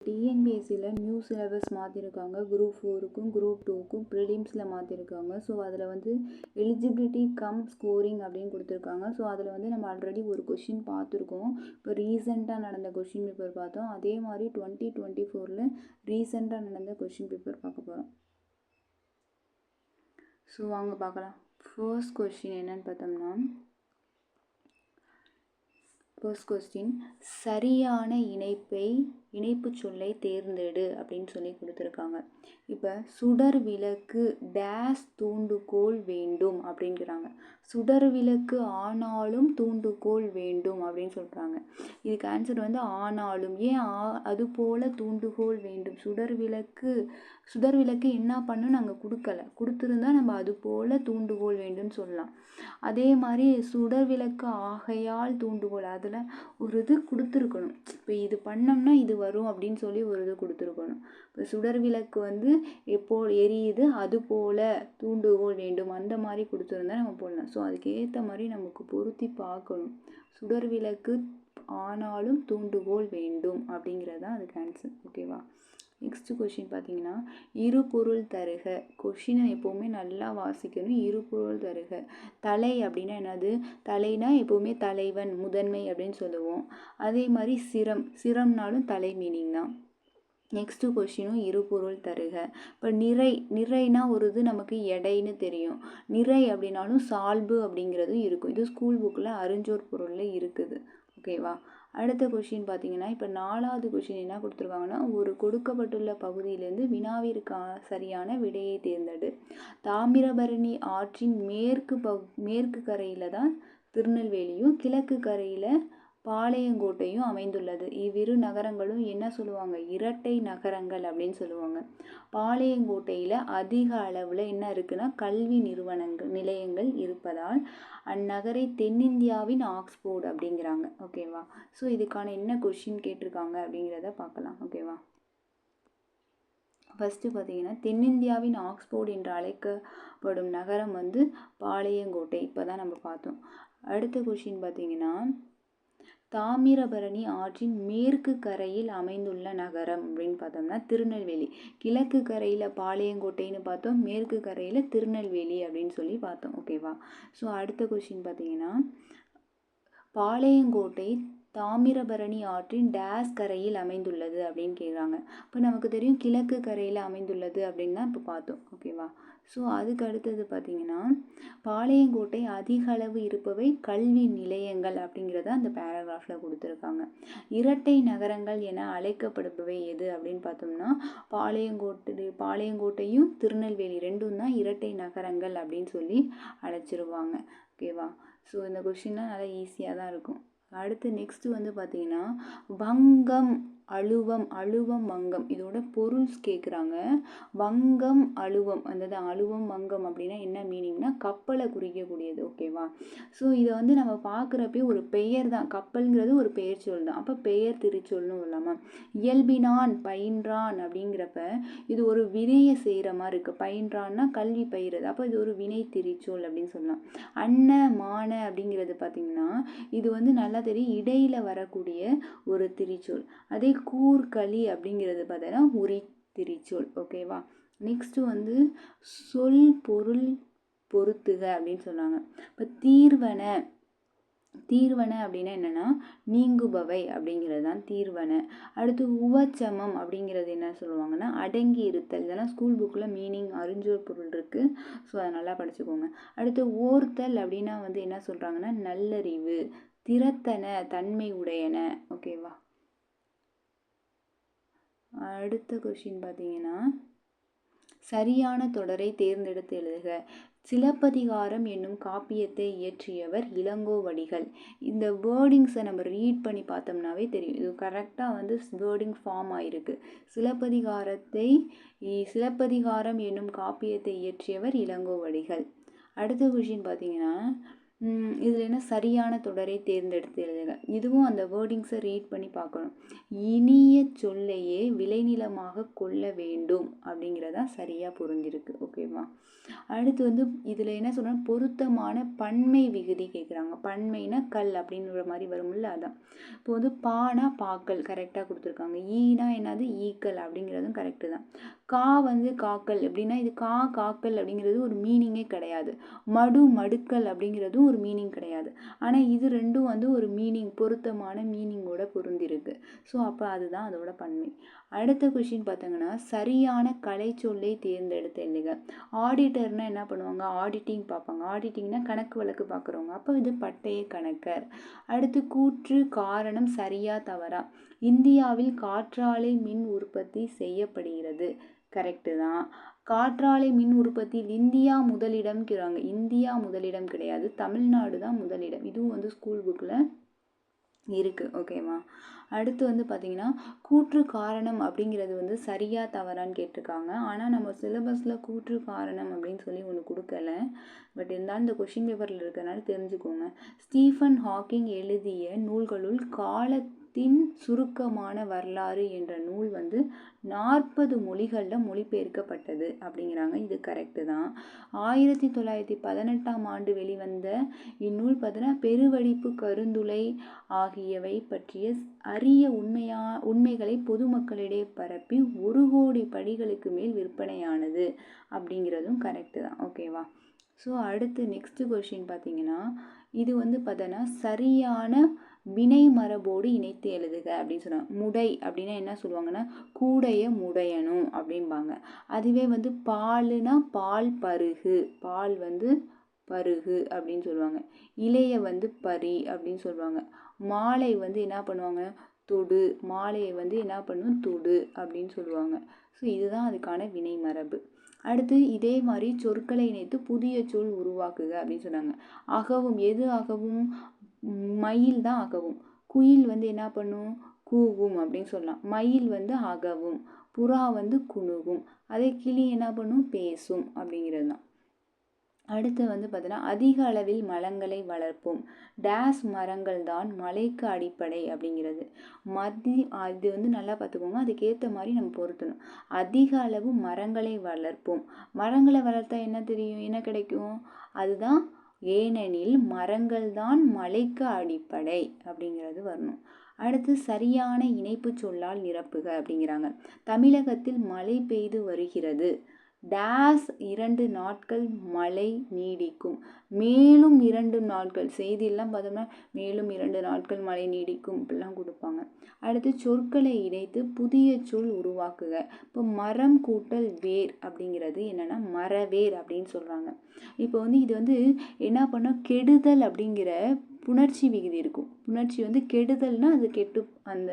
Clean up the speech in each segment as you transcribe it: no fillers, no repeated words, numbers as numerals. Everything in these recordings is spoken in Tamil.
டிஎன்பிஎஸ்சியில் நியூ சிலபஸ் மாற்றிருக்காங்க. குரூப் 4க்கும் குரூப் 2க்கும் ப்ரிலிம்ஸில் மாற்றிருக்காங்க. ஸோ அதில் வந்து எலிஜிபிலிட்டி கம் ஸ்கோரிங் அப்படின்னு கொடுத்துருக்காங்க. ஸோ அதில் வந்து நம்ம ஆல்ரெடி ஒரு கொஷின் பார்த்துருக்கோம். இப்போ ரீசெண்டாக நடந்த கொஷின் பேப்பர் பார்த்தோம். அதே மாதிரி 2024 ரீசெண்டாக நடந்த கொஷின் பேப்பர் பார்க்க போகிறோம். ஸோ வாங்க பார்க்கலாம். ஃபர்ஸ்ட் கொஸ்டின் என்னன்னு பார்த்தோம்னா, ஃபர்ஸ்ட் கொஸ்டின் சரியான இணைப்பு சொல்லை தேர்ந்தெடு அப்படின்னு சொல்லி கொடுத்துருக்காங்க. இப்போ சுடர் விளக்கு டேஸ் தூண்டுகோல் வேண்டும் அப்படிங்கிறாங்க. சுடர் விளக்கு ஆனாலும் தூண்டுகோல் வேண்டும் அப்படின்னு சொல்கிறாங்க. இதுக்கு ஆன்சர் வந்து ஆனாலும். ஏன் அது போல் தூண்டுகோல் வேண்டும்? சுடர் விளக்கு என்ன பண்ணுன்னு நாங்கள் கொடுத்துருந்தா நம்ம அது போல் தூண்டுகோல் வேண்டும்னு சொல்லலாம். அதே மாதிரி சுடர் விளக்கு ஆகையால் தூண்டுகோல், அதில் ஒரு இது கொடுத்துருக்கணும். இப்போ இது பண்ணோம்னா இது வரும் அப்படின்னு சொல்லி ஒரு இது கொடுத்துருக்கணும். இப்போ சுடர் விளக்கு வந்து எப்போ எரியுது அது போல் தூண்டுகோல் வேண்டும் அந்த மாதிரி கொடுத்துருந்தா நம்ம போடலாம். ஸோ அதுக்கு ஏற்ற மாதிரி நமக்கு பொருத்தி பார்க்கணும். சுடர் விளக்கு ஆனாலும் தூண்டுகோல் வேண்டும் அப்படிங்கிறது தான் அதுக்கு ஆன்சர். ஓகேவா? நெக்ஸ்ட் கொஷின் பார்த்தீங்கன்னா, இரு பொருள் தருக. கொஷினை எப்போவுமே நல்லா வாசிக்கணும். இரு பொருள் தருக. தலை அப்படின்னா என்னது? தலைனா எப்போவுமே தலைவன் முதன்மை அப்படின்னு சொல்லுவோம். அதே மாதிரி சிரம்னாலும் தலை மீனிங் தான். நெக்ஸ்ட்டு கொஷினும் இரு பொருள் தருக. இப்போ நிறைனா ஒரு இது நமக்கு எடைன்னு தெரியும். நிறை அப்படின்னாலும் சால்பு அப்படிங்கிறதும் இருக்கும். இது ஸ்கூல் புக்கில் அறிஞ்சோர் பொருளில் இருக்குது. ஓகேவா? அடுத்த கொஷின் பார்த்தீங்கன்னா, இப்போ 4வது கொஷின் என்ன கொடுத்துருக்காங்கன்னா, ஒரு கொடுக்கப்பட்டுள்ள பகுதியிலேருந்து வினாவிற்கான சரியான விடையை தேர்ந்தெடு. தாமிரபரணி ஆற்றின் மேற்கு கரையில் தான் திருநெல்வேலியும் கிழக்கு கரையில் பாளையங்கோட்டையும் அமைந்துள்ளது. இவ்விரு நகரங்களும் என்ன சொல்லுவாங்க? இரட்டை நகரங்கள் அப்படின்னு சொல்லுவாங்க. பாளையங்கோட்டையில் அதிக அளவில் என்ன இருக்குன்னா கல்வி நிலையங்கள் இருப்பதால் அந்நகரை தென்னிந்தியாவின் ஆக்ஸ்போர்ட் அப்படிங்கிறாங்க. ஓகேவா? ஸோ இதுக்கான என்ன கொஷின் கேட்டிருக்காங்க அப்படிங்கிறத பார்க்கலாம். ஓகேவா? ஃபஸ்ட்டு பார்த்தீங்கன்னா, தென்னிந்தியாவின் ஆக்ஸ்போர்ட் என்று அழைக்கப்படும் நகரம் வந்து பாளையங்கோட்டை. இப்போ தான் நம்ம பார்த்தோம். அடுத்த கொஷின் பார்த்தீங்கன்னா, தாமிரபரணி ஆற்றின் மேற்கு கரையில் அமைந்துள்ள நகரம் அப்படின்னு பார்த்தோம்னா திருநெல்வேலி. கிழக்கு கரையில் பாளையங்கோட்டைன்னு பார்த்தோம், மேற்கு கரையில் திருநெல்வேலி அப்படின்னு சொல்லி பார்த்தோம். ஓகேவா? ஸோ அடுத்த கொஷின் பார்த்தீங்கன்னா, பாளையங்கோட்டை தாமிரபரணி ஆற்றின் டேஸ் கரையில் அமைந்துள்ளது அப்படின்னு கேட்குறாங்க. இப்போ நமக்கு தெரியும் கிழக்கு கரையில் அமைந்துள்ளது அப்படின்னு தான் இப்போ பார்த்தோம். ஓகேவா? ஸோ அதுக்கு அடுத்தது பார்த்தீங்கன்னா, பாளையங்கோட்டை அதிக அளவு இருப்பவை கல்வி நிலையங்கள் அப்படிங்கிறத அந்த பேராகிராஃபில் கொடுத்துருக்காங்க. இரட்டை நகரங்கள் என அழைக்கப்படுபவை எது அப்படின்னு பார்த்தோம்னா, பாளையங்கோட்டையும் திருநெல்வேலி ரெண்டும் தான் இரட்டை நகரங்கள் அப்படின்னு சொல்லி அழைச்சிருவாங்க. ஓகேவா? ஸோ இந்த கொஷின்லாம் நல்லா ஈஸியாக தான் இருக்கும். அடுத்து நெக்ஸ்ட்டு வந்து பார்த்தீங்கன்னா, வங்கம் அழுவம் வங்கம் இதோட பொருள்ஸ் கேட்குறாங்க. வங்கம் அழுவம் அழுவம் வங்கம் அப்படின்னா என்ன மீனிங்னா கப்பலை குறிக்கக்கூடியது. ஓகேவா? ஸோ இதை வந்து நம்ம பார்க்குறப்பே ஒரு பெயர் தான். கப்பல்ங்கிறது ஒரு பெயர் சொல் தான். அப்போ பெயர் திரிச்சொல்னு இல்லாமல் இயல்பினான் பயின்றான் அப்படிங்கிறப்ப இது ஒரு வினையை செய்கிற மாதிரி இருக்குது. பயின்றான்னா கல்வி பயிறது. அப்போ இது ஒரு வினை திரிச்சொல் அப்படின்னு சொல்லலாம். அன்ன மான அப்படிங்கிறது பார்த்திங்கன்னா இது வந்து நல்லா தெரியும் இடையில் வரக்கூடிய ஒரு திரிச்சொல். அதே கூர்களி அப்படிங்கிறது பார்த்தீங்கன்னா உரி திரிச்சொல். ஓகேவா? நெக்ஸ்ட்டு வந்து சொல் பொருள் பொருத்துக அப்படின்னு சொன்னாங்க. இப்போ தீர்வன அப்படின்னா என்னென்னா நீங்குபவை அப்படிங்கிறது தான் தீர்வன. அடுத்து உவச்சமம் அப்படிங்கிறது என்ன சொல்லுவாங்கன்னா அடங்கி இருத்தல். இதெல்லாம் ஸ்கூல் புக்கில் மீனிங் அறிஞ்சோர் பொருள் இருக்குது. ஸோ அதை நல்லா படிச்சுக்கோங்க. அடுத்து ஓர்த்தல் அப்படின்னா வந்து என்ன சொல்கிறாங்கன்னா நல்லறிவு, திறத்தன தன்மை உடையன. ஓகேவா? அடுத்த கொஷின் பார்த்தீங்கன்னா, சரியான தொடரை தேர்ந்தெடுத்து எழுதுக. சிலப்பதிகாரம் என்னும் காப்பியத்தை இயற்றியவர் இளங்கோவடிகள். இந்த வேர்டிங்ஸை நம்ம ரீட் பண்ணி பார்த்தோம்னாவே தெரியும். இது கரெக்டாக வந்து வேர்டிங் ஃபார்ம் ஆகிருக்கு. சிலப்பதிகாரம் என்னும் காப்பியத்தை இயற்றியவர் இளங்கோவடிகள். அடுத்த கொஷின் பார்த்தீங்கன்னா, இதில் என்ன சரியான தொடரை தேர்ந்தெடுத்து எழுதுக. இதுவும் அந்த வேர்டிங்ஸை ரீட் பண்ணி பார்க்கணும். இனிய சொல்லையே விளைநிலமாக கொள்ள வேண்டும் அப்படிங்கிறதா சரியாக புரிஞ்சிருக்கு. ஓகேவா? அடுத்து வந்து இதில் என்ன சொல்கிறாங்க, பொருத்தமான பன்மை விகுதி கேட்குறாங்க. பன்மைனா கல் அப்படின்ற மாதிரி வரும்ல, அதான். இப்போ வந்து பானா பாக்கள் கரெக்டாக கொடுத்துருக்காங்க. ஈனா என்னது ஈக்கள் அப்படிங்கிறதும் கரெக்டு தான். கா வந்து காக்கல் எப்படின்னா இது காக்கல் அப்படிங்கிறது ஒரு மீனிங்கே கிடையாது. மடுக்கல் அப்படிங்கிறதும் ஒரு மீனிங் கிடையாது. ஆனால் இது ரெண்டும் வந்து ஒரு மீனிங், பொருத்தமான மீனிங்கோட பொருந்திருக்கு. ஸோ அப்போ அதுதான் அதோட பன்மை. அடுத்த கொஷின் பார்த்தாங்கன்னா, சரியான கலை சொல்லை தேர்ந்தெடுத்து எழுதுக. ஆடிட்டர்னா என்ன பண்ணுவாங்க, ஆடிட்டிங் பார்ப்பாங்க. ஆடிட்டிங்னா கணக்கு வழக்கு பார்க்குறவங்க. அப்போ இது பட்டய கணக்கர். அடுத்து கூற்று காரணம் சரியா தவறா. இந்தியாவில் காற்றாலை மின் உற்பத்தி செய்யப்படுகிறது. கரெக்டு தான். காற்றாலை மின் உற்பத்தியில் இந்தியா முதலிடம்ங்கிறாங்க. இந்தியா முதலிடம் கிடையாது, தமிழ்நாடு தான் முதலிடம். இதுவும் வந்து ஸ்கூல் புக்கில் இருக்குது. ஓகேவா? அடுத்து வந்து பார்த்திங்கன்னா, கூற்று காரணம் அப்படிங்கிறது வந்து சரியா தவறான்னு கேட்டிருக்காங்க. ஆனால் நம்ம சிலபஸில் கூற்று காரணம் அப்படின்னு சொல்லி ஒன்று கொடுக்கல. பட் இருந்தாலும் இந்த கொஷின் பேப்பரில் இருக்கிறனால தெரிஞ்சுக்கோங்க. ஸ்டீஃபன் ஹாக்கிங் எழுதிய நூல்களுள் காலத்தின் சுருக்கமான வரலாறு என்ற நூல் வந்து 40 மொழிகளில் மொழிபெயர்க்கப்பட்டது அப்படிங்கிறாங்க. இது கரெக்டு தான். 1918 வெளிவந்த இந்நூல் பார்த்தீங்கன்னா பெருவெடிப்பு, கருந்துளை ஆகியவை பற்றிய அரிய உண்மைகளை பொதுமக்களிடையே பரப்பி 1 கோடி படிகளுக்கு மேல் விற்பனையானது அப்படிங்கிறதும் கரெக்டு தான். ஓகேவா? ஸோ அடுத்து நெக்ஸ்ட் கொஷின் பார்த்தீங்கன்னா, இது வந்து பார்த்தோன்னா சரியான வினை மரபோடு இணைத்து எழுதுக அப்படின்னு சொன்னாங்க. முடை அப்படின்னா என்ன சொல்லுவாங்கன்னா, கூடைய முடையணும் அப்படிம்பாங்க. அதுவே வந்து பாலுனா பால் பருகு, பால் வந்து பருகு அப்படின்னு சொல்லுவாங்க. இலைய வந்து பறி அப்படின்னு சொல்லுவாங்க. மாலை வந்து என்ன பண்ணுவாங்க, தொடு. மாலையை வந்து என்ன பண்ணும், தொடு அப்படின்னு சொல்லுவாங்க. ஸோ இதுதான் அதுக்கான வினை மரபு. அடுத்து இதே மாதிரி சொற்களை இணைத்து புதிய சொல் உருவாக்குக அப்படின்னு சொன்னாங்க. அகவும், எது அகவும், மயில் தான் அகவும். குயில் வந்து என்ன பண்ணும், கூவும் அப்படின்னு சொல்லலாம். மயில் வந்து அகவும், புறா வந்து குணுகும். அதே கிளி என்ன பண்ணும், பேசும் அப்படிங்கிறது தான். அடுத்து வந்து பார்த்தீங்கன்னா, அதிக அளவில் மரங்களை வளர்ப்போம். டேஸ் மரங்கள் தான் மலைக்கு அடிப்படை அப்படிங்கிறது. அது வந்து நல்லா பார்த்துக்கோங்க, அதுக்கேற்ற மாதிரி நம்ம பொருத்தணும். அதிக அளவு மரங்களை வளர்ப்போம். மரங்களை வளர்த்தா என்ன தெரியும், என்ன கிடைக்கும், அதுதான் ஏனெனில் மரங்கள் தான் மலைக்கு அடிப்படை அப்படிங்கிறது வரணும். அடுத்து சரியான இணைப்பு சொல்லால் நிரப்புக அப்படிங்கிறாங்க. தமிழகத்தில் மழை பெய்து வருகிறது. டேஸ் 2 நாட்கள் மழை நீடிக்கும். மேலும் 2 நாட்கள், செய்தியெல்லாம் பார்த்தோம்னா மேலும் 2 நாட்கள் மழை நீடிக்கும் இப்படிலாம் கொடுப்பாங்க. அடுத்து சொற்களை இணைத்து புதிய சொல் உருவாக்குக. இப்போ மரம் கூட்டல் வேர் அப்படிங்கிறது என்னென்னா மரவேர் அப்படின்னு சொல்கிறாங்க. இப்போ வந்து இது வந்து என்ன பண்ணோம், கெடுதல் அப்படிங்கிற புணர்ச்சி விகுதி இருக்கும். புணர்ச்சி வந்து கெடுதல்னா அது கெட்டு, அந்த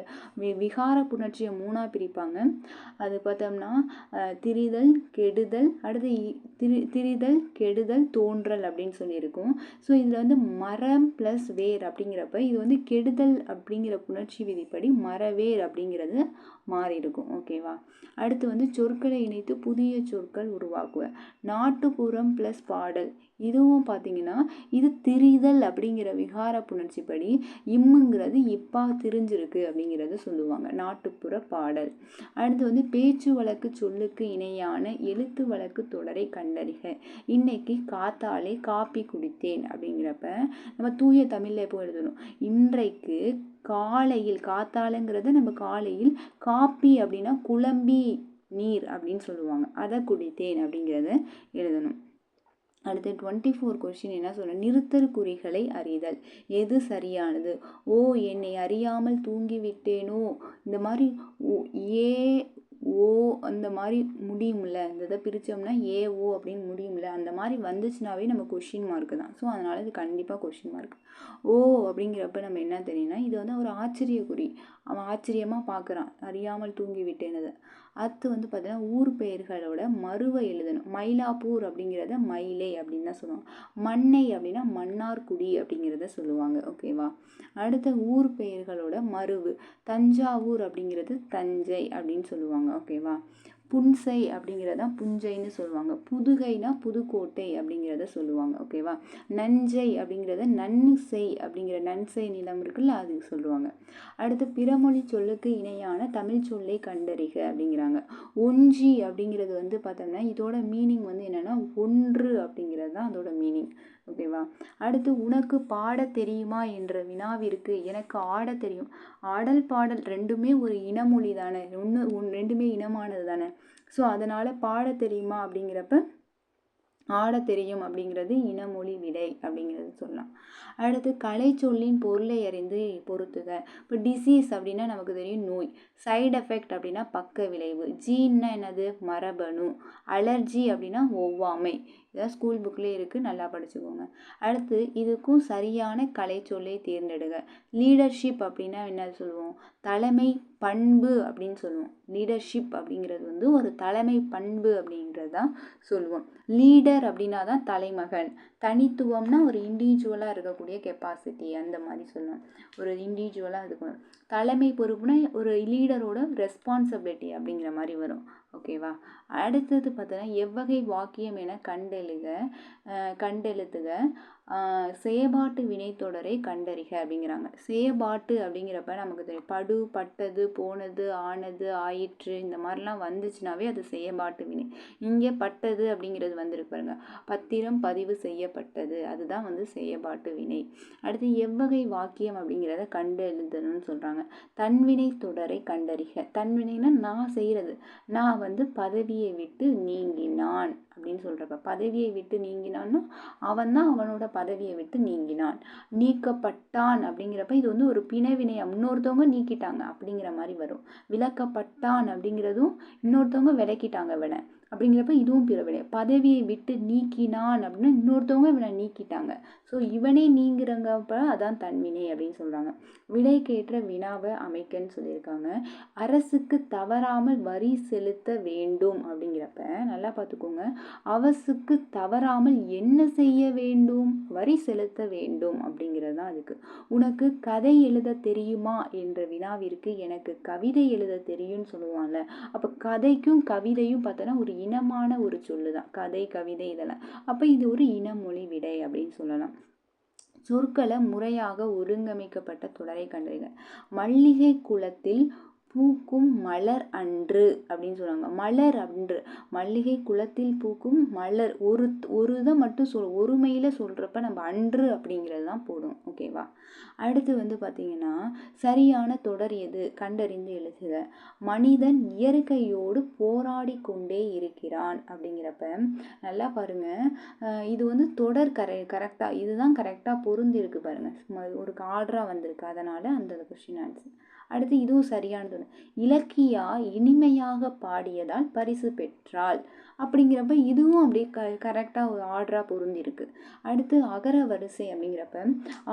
விகார புணர்ச்சியை 3ஆக பிரிப்பாங்க. அது பார்த்தோம்னா திரிதல், கெடுதல், அடுத்து திரிதல், கெடுதல், தோன்றல் அப்படின்னு சொல்லியிருக்கும். ஸோ இதில் வந்து மரம் ப்ளஸ் வேர் அப்படிங்கிறப்ப இது வந்து கெடுதல் அப்படிங்கிற புணர்ச்சி விதிப்படி மரவேர் அப்படிங்கிறது மாறி இருக்கும். ஓகேவா? அடுத்து வந்து சொற்களை இணைத்து புதிய சொற்கள் உருவாக்குவ. நாட்டுப்புறம் ப்ளஸ் பாடல், இதுவும் பார்த்தீங்கன்னா இது திரிதல் அப்படிங்கிற விகார புணர்ச்சி படி இம்முங்கிறது இப்பா திரிஞ்சிருக்கு அப்படிங்கிறத சொல்லுவாங்க. நாட்டுப்புற பாடல். அடுத்து வந்து பேச்சு வழக்கு சொல்லுக்கு இணையான எழுத்து வழக்கு தொடரை கண்டறிக. இன்னைக்கு காத்தாலே காப்பி குடித்தேன் அப்படிங்கிறப்ப நம்ம தூய தமிழில் எப்போ எழுதணும், இன்றைக்கு காலையில், காத்தாலைங்கிறத நம்ம காலையில், காப்பி அப்படின்னா குழம்பி நீர் அப்படின்னு சொல்லுவாங்க, அதை குடித்தேன் அப்படிங்கிறத எழுதணும். அடுத்து 24 கொஸ்டின் என்ன சொல்ல, நிறுத்தற் குறிகளை அறிதல். எது சரியானது. ஓ என்னை அறியாமல் தூங்கிவிட்டேனோ, இந்த மாதிரி ஏ ஓ அந்த மாதிரி முடியும்ல, இந்த இதை பிரித்தோம்னா ஏ ஓ அப்படின்னு முடியும்ல, அந்த மாதிரி வந்துச்சுனாவே நம்ம கொஷின் மார்க்கு தான். ஸோ அதனால் இது கண்டிப்பாக கொஷின் மார்க். ஓ அப்படிங்கிறப்ப நம்ம என்ன தெரியும்னா, இது வந்து ஒரு ஆச்சரிய குறி, அவன் ஆச்சரியமாக பார்க்குறான் அறியாமல் தூங்கி விட்டேனது. அடுத்து வந்து பார்த்தீங்கன்னா ஊர் பெயர்களோட மருவை எழுதணும். மயிலாப்பூர் அப்படிங்கிறத மயிலை அப்படின்னு தான் சொல்லுவாங்க. மண்ணை அப்படின்னா மன்னார்குடி அப்படிங்கிறத சொல்லுவாங்க. ஓகேவா? அடுத்த ஊர் பெயர்களோட மருவு. தஞ்சாவூர் அப்படிங்கிறது தஞ்சை அப்படின்னு சொல்லுவாங்க. ஓகேவா? புன்சை அப்படிங்கிறதான் புஞ்சைன்னு சொல்லுவாங்க. புதுகைனா புதுக்கோட்டை அப்படிங்கிறத சொல்லுவாங்க. ஓகேவா. நஞ்சை அப்படிங்கிறத நன்செய் அப்படிங்கிற நன்செய் நிலம் இருக்குல்ல அது சொல்லுவாங்க. அடுத்து பிறமொழி சொல்லுக்கு இணையான தமிழ் சொல்லை கண்டறிக அப்படிங்கிறாங்க. ஒஞ்சி அப்படிங்கிறது வந்து பார்த்தோம்னா இதோட மீனிங் வந்து என்னன்னா ஒன்று அப்படிங்கிறது தான் அதோட மீனிங். ஓகேவா. அடுத்து உனக்கு பாட தெரியுமா என்ற வினாவிற்கு எனக்கு ஆட தெரியும். ஆடல் பாடல் ரெண்டுமே ஒரு இனமொழி தானே, ரெண்டுமே இனமானது தானே. ஸோ அதனால பாட தெரியுமா அப்படிங்கிறப்ப ஆட தெரியும் அப்படிங்கிறது இனமொழி விடை அப்படிங்கிறது சொல்லலாம். அடுத்து கலை சொல்லின் பொருளை அறிந்து பொறுத்துக. இப்போ டிசீஸ் அப்படின்னா நமக்கு தெரியும் நோய். சைடு எஃபெக்ட் அப்படின்னா பக்க விளைவு. ஜீன்னா என்னது மரபணு. அலர்ஜி அப்படின்னா ஒவ்வாமை. இதான் ஸ்கூல் புக்லேயே இருக்குது, நல்லா படிச்சுக்கோங்க. அடுத்து இதுக்கும் சரியான கலை சொல்லை தேர்ந்தெடுங்க. லீடர்ஷிப் அப்படின்னா என்ன சொல்லுவோம், தலைமை பண்பு அப்படின்னு சொல்லுவோம். லீடர்ஷிப் அப்படிங்கிறது வந்து ஒரு தலைமை பண்பு அப்படிங்கிறது தான் சொல்லுவோம். லீடர் அப்படின்னா தான் தலைமகன். தனித்துவம்னா ஒரு இண்டிவிஜுவலாக இருக்கக்கூடிய கெப்பாசிட்டி அந்த மாதிரி சொல்லணும். ஒரு இண்டிவிஜுவலாக இருக்கணும். தலைமை பொறுப்புனா ஒரு லீடரோட ரெஸ்பான்சிபிலிட்டி அப்படிங்கிற மாதிரி வரும். ஓகேவா. அடுத்தது பார்த்தோன்னா எவ்வகை வாக்கியம் என கண்டெழுத்துக செயபாட்டு வினைத்தொடரை கண்டறிக அப்படிங்கிறாங்க. செயபாட்டு அப்படிங்கிறப்ப நமக்கு தெரியும் படு, பட்டது, போனது, ஆனது, ஆயிற்று இந்த மாதிரிலாம் வந்துச்சுனாவே அது செயபாட்டு வினை. இங்கே பட்டது அப்படிங்கிறது வந்துருக்கு பாருங்க, பத்திரம் பதிவு செய்யப்பட்டது, அதுதான் வந்து செயபாட்டு வினை. அடுத்து எவ்வகை வாக்கியம் அப்படிங்கிறத கண்டெழுதணும்னு சொல்கிறாங்க. தன்வினை தொடரை கண்டறிக. தன்வினைனா நான் செய்கிறது. நான் வந்து பதவியை விட்டு நீங்கினான் அப்படின்னு சொல்கிறப்ப பதவியை விட்டு நீங்கினான்னா அவன் தான் அவனோட பதவியை விட்டு நீங்கினான். நீக்கப்பட்டான் அப்படிங்கிறப்ப இது வந்து ஒரு பிணவினையம், இன்னொருத்தவங்க நீக்கிட்டாங்க அப்படிங்கிற மாதிரி வரும். விலக்கப்பட்டான் அப்படிங்கிறதும் இன்னொருத்தவங்க விலக்கிட்டாங்க இவனை அப்படிங்கிறப்ப இதுவும் பிறவினை. பதவியை விட்டு நீக்கினான் அப்படின்னா இன்னொருத்தவங்க இவனை நீக்கிட்டாங்க. ஸோ இவனே நீங்கிறங்கப்ப அதான் தன்வினை அப்படின்னு சொல்கிறாங்க. விடைக்கேற்ற வினாவை அமைக்கன்னு சொல்லியிருக்காங்க. அரசுக்கு தவறாமல் வரி செலுத்த வேண்டும் அப்படிங்கிறப்ப நல்லா பார்த்துக்கோங்க. அரசுக்கு தவறாமல் என்ன செய்ய வேண்டும், வரி செலுத்த வேண்டும் அப்படிங்கிறது தான் அதுக்கு. உனக்கு கதை எழுத தெரியுமா என்ற வினாவிற்கு எனக்கு கவிதை எழுத தெரியும்னு சொல்லுவாங்கல்ல. அப்போ கதைக்கும் கவிதையும் பார்த்தோன்னா ஒரு இனமான ஒரு சொல்லுதான் கதை, கவிதை இதெல்லாம். அப்போ இது ஒரு இனமொழி விடை அப்படின்னு சொல்லலாம். சொற்களை முறையாக ஒருங்கமைக்கப்பட்ட தொடரை கண்டறிக. மல்லிகை குளத்தில் பூக்கும் மலர் அன்று அப்படின்னு சொல்லுவாங்க. மலர் அன்று, மல்லிகை குளத்தில் பூக்கும் மலர், ஒரு இதை மட்டும் ஒருமையில் சொல்கிறப்ப நம்ம அன்று அப்படிங்கிறது தான் போடும். ஓகேவா. அடுத்து வந்து பார்த்தீங்கன்னா சரியான தொடர் எது கண்டறிந்து எழுதுக. மனிதன் இயற்கையோடு போராடி கொண்டே இருக்கிறான் அப்படிங்கிறப்ப நல்லா பாருங்க, இது வந்து தொடர் கரெக்டாக இதுதான் கரெக்டாக பொருந்திருக்கு பாருங்க. ஒரு ஆர்டராக வந்திருக்கு, அதனால அந்த கொஸ்டின் ஆன்சர். அடுத்து இதுவும் சரியானது. இலக்கியா இனிமையாக பாடியதால் பரிசு பெற்றாள் அப்படிங்கிறப்ப இதுவும் அப்படியே கரெக்டாக ஒரு ஆர்டராக பொருந்திருக்கு. அடுத்து அகர வரிசை அப்படிங்கிறப்ப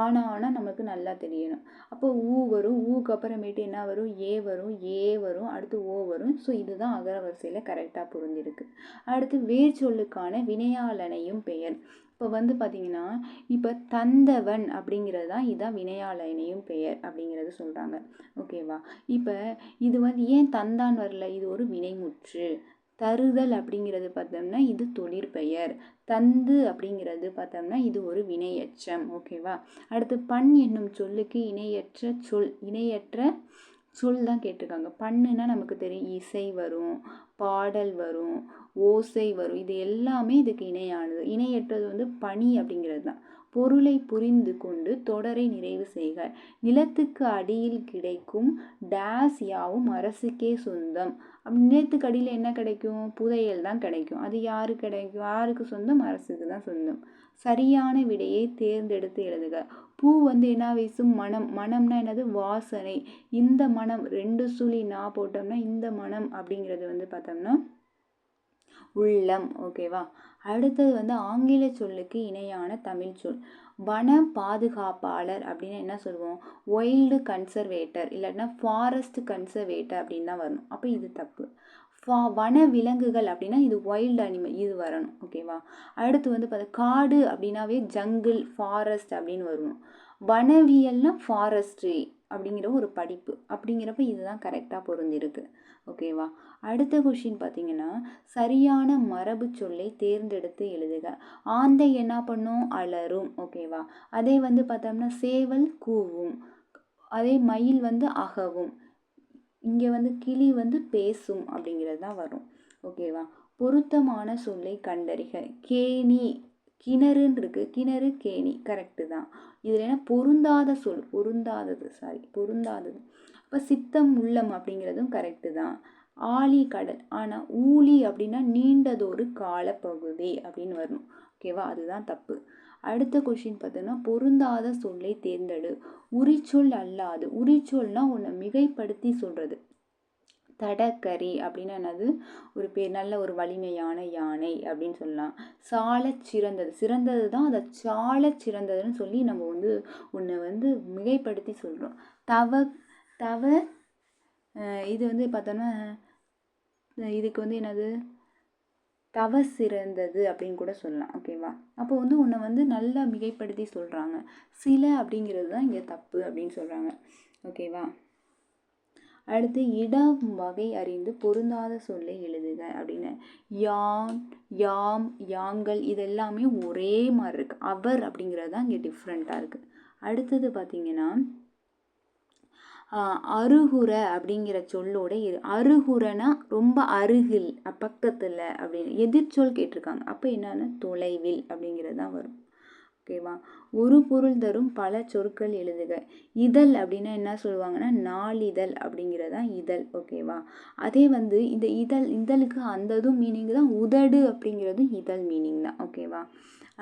ஆனால் நமக்கு நல்லா தெரியணும். அப்போ ஊ வரும், ஊக்கு அப்புறமேட்டு என்ன வரும், ஏ வரும், ஏ வரும், அடுத்து ஓ வரும். ஸோ இதுதான் அகர வரிசையில் கரெக்டாக பொருந்திருக்கு. அடுத்து வேர் சொல்லுக்கான வினையாளனையும் பெயர். இப்போ வந்து பார்த்தீங்கன்னா இப்போ தந்தவன் அப்படிங்கிறது தான் இதான் வினையாளனையும் பெயர் அப்படிங்கிறது சொல்கிறாங்க. ஓகேவா. இப்போ இது வந்து ஏன் தந்தான் வரல, இது ஒரு வினைமுற்று. தருதல் அப்படிங்கிறது பார்த்தோம்னா இது தொழிற்பெயர். தந்து அப்படிங்கிறது பார்த்தோம்னா இது ஒரு வினையெச்சம். ஓகேவா. அடுத்து பண் என்னும் சொல்லுக்கு இணையற்ற சொல் தான் கேட்டிருக்காங்க. பண்ணுன்னா நமக்கு தெரியும் இசை வரும், பாடல் வரும், ஓசை வரும், இது எல்லாமே இதுக்கு இணையானது. இணையற்றது வந்து பணி அப்படிங்கிறது தான். பொருளை புரிந்து கொண்டு தொடரை நிறைவு செய்க. நிலத்துக்கு அடியில் கிடைக்கும் டேஸ் யாவும் அரசுக்கே சொந்தம். நிலத்துக்கு அடியில் என்ன கிடைக்கும், புதையல் தான் கிடைக்கும். அது யாருக்கு சொந்தம், அரசுக்கு தான் சொந்தம். சரியான விடையை தேர்ந்தெடுத்து எழுதுக. பூ வந்து என்ன வீசும், மனம். மனம்னா என்னது, வாசனை. இந்த மனம் 2 சுழி நான் போட்டோம்னா இந்த மனம் அப்படிங்கிறது வந்து பார்த்தோம்னா உள்ளம். ஓகேவா. அடுத்தது வந்து ஆங்கில சொல்லுக்கு இணையான தமிழ் சொல். வன பாதுகாப்பாளர் அப்படின்னு என்ன சொல்லுவோம், வைல்டு கன்சர்வேட்டர் இல்லைன்னா ஃபாரஸ்ட் கன்சர்வேட்டர் அப்படின்னு தான் வரணும். அப்போ இது தப்பு. வன விலங்குகள் அப்படின்னா இது வைல்டு அனிமல், இது வரணும். ஓகேவா. அடுத்து வந்து காடு அப்படின்னாவே ஜங்கிள், ஃபாரஸ்ட் அப்படின்னு வரணும். வனவியல்னா ஃபாரஸ்ட்ரி அப்படிங்கிற ஒரு படிப்பு. அப்படிங்கிறப்ப இதுதான் கரெக்டாக பொருந்திருக்கு. ஓகேவா? அடுத்த கொஷின் பார்த்தீங்கன்னா, சரியான மரபு சொல்லை தேர்ந்தெடுத்து எழுதுக. ஆந்தை என்ன பண்ணும்? அலறும். ஓகேவா? அதே வந்து பார்த்தோம்னா சேவல் கூவும், அதே மயில் வந்து அகவும், இங்கே வந்து கிளி வந்து பேசும் அப்படிங்கிறது தான் வரும். ஓகேவா? பொருத்தமான சொல்லை கண்டறிக. கேணி, கிணறுன்னு இருக்கு, கிணறு கேணி கரெக்டு தான். இதில் என்ன பொருந்தாத சொல், பொருந்தாதது. அப்போ சித்தம் உள்ளம் அப்படிங்கிறதும் கரெக்டு தான். ஆழி கடல், ஆனால் ஊழி அப்படின்னா நீண்டதொரு காலப்பகுதி அப்படின்னு வரணும். ஓகேவா? அதுதான் தப்பு. அடுத்த கொஷின் பார்த்தோன்னா, பொருந்தாத சொல்லை தேர்ந்தெடு. உரிச்சொல் அல்லாது, உரிச்சொல்னா உன்னை மிகைப்படுத்தி சொல்றது. தடக்கரி அப்படின்னா என்னது? ஒரு பேர், நல்ல ஒரு வலிமையான யானை அப்படின்னு சொல்லலாம். சாலச் சிறந்தது, சிறந்தது தான், அதை சாலச் சிறந்ததுன்னு சொல்லி நம்ம வந்து உன்னை வந்து மிகைப்படுத்தி சொல்கிறோம். தவ இது வந்து பார்த்தோன்னா இதுக்கு வந்து என்னது? தவ சிறந்தது அப்படின்னு கூட சொல்லலாம். ஓகேவா? அப்போ வந்து உன்னை வந்து நல்லா மிகைப்படுத்தி சொல்கிறாங்க. சில அப்படிங்கிறது தான் இங்கே தப்பு அப்படின்னு சொல்கிறாங்க. ஓகேவா? அடுத்து இடம் வகை அறிந்து பொருந்தாத சொல்லை எழுதுக அப்படின்னு. யான், யாம், யாங்கள் இதெல்லாமே ஒரே மாதிரி இருக்கு. அவர் அப்படிங்கிறது தான் இங்கே டிஃப்ரெண்ட்டாக இருக்குது. அடுத்தது பார்த்தீங்கன்னா, அருகுற அப்படிங்கிற சொல்லோட அருகுறனா ரொம்ப அருகில், பக்கத்தில் அப்படின்னு எதிர்ச்சொல் கேட்டிருக்காங்க. அப்போ என்னன்னா தொலைவில் அப்படிங்கிறது தான் வரும். ஓகேவா? ஒரு பொருள் தரும் பல சொற்கள் எழுதுக. இதழ் அப்படின்னா என்ன சொல்லுவாங்கன்னா நாளிதழ் அப்படிங்கிறதான் இதழ். ஓகேவா? அதே வந்து இந்த இதழுக்கு அந்த இதுவும் மீனிங் தான், உதடு அப்படிங்கிறதும் இதழ் மீனிங் தான். ஓகேவா?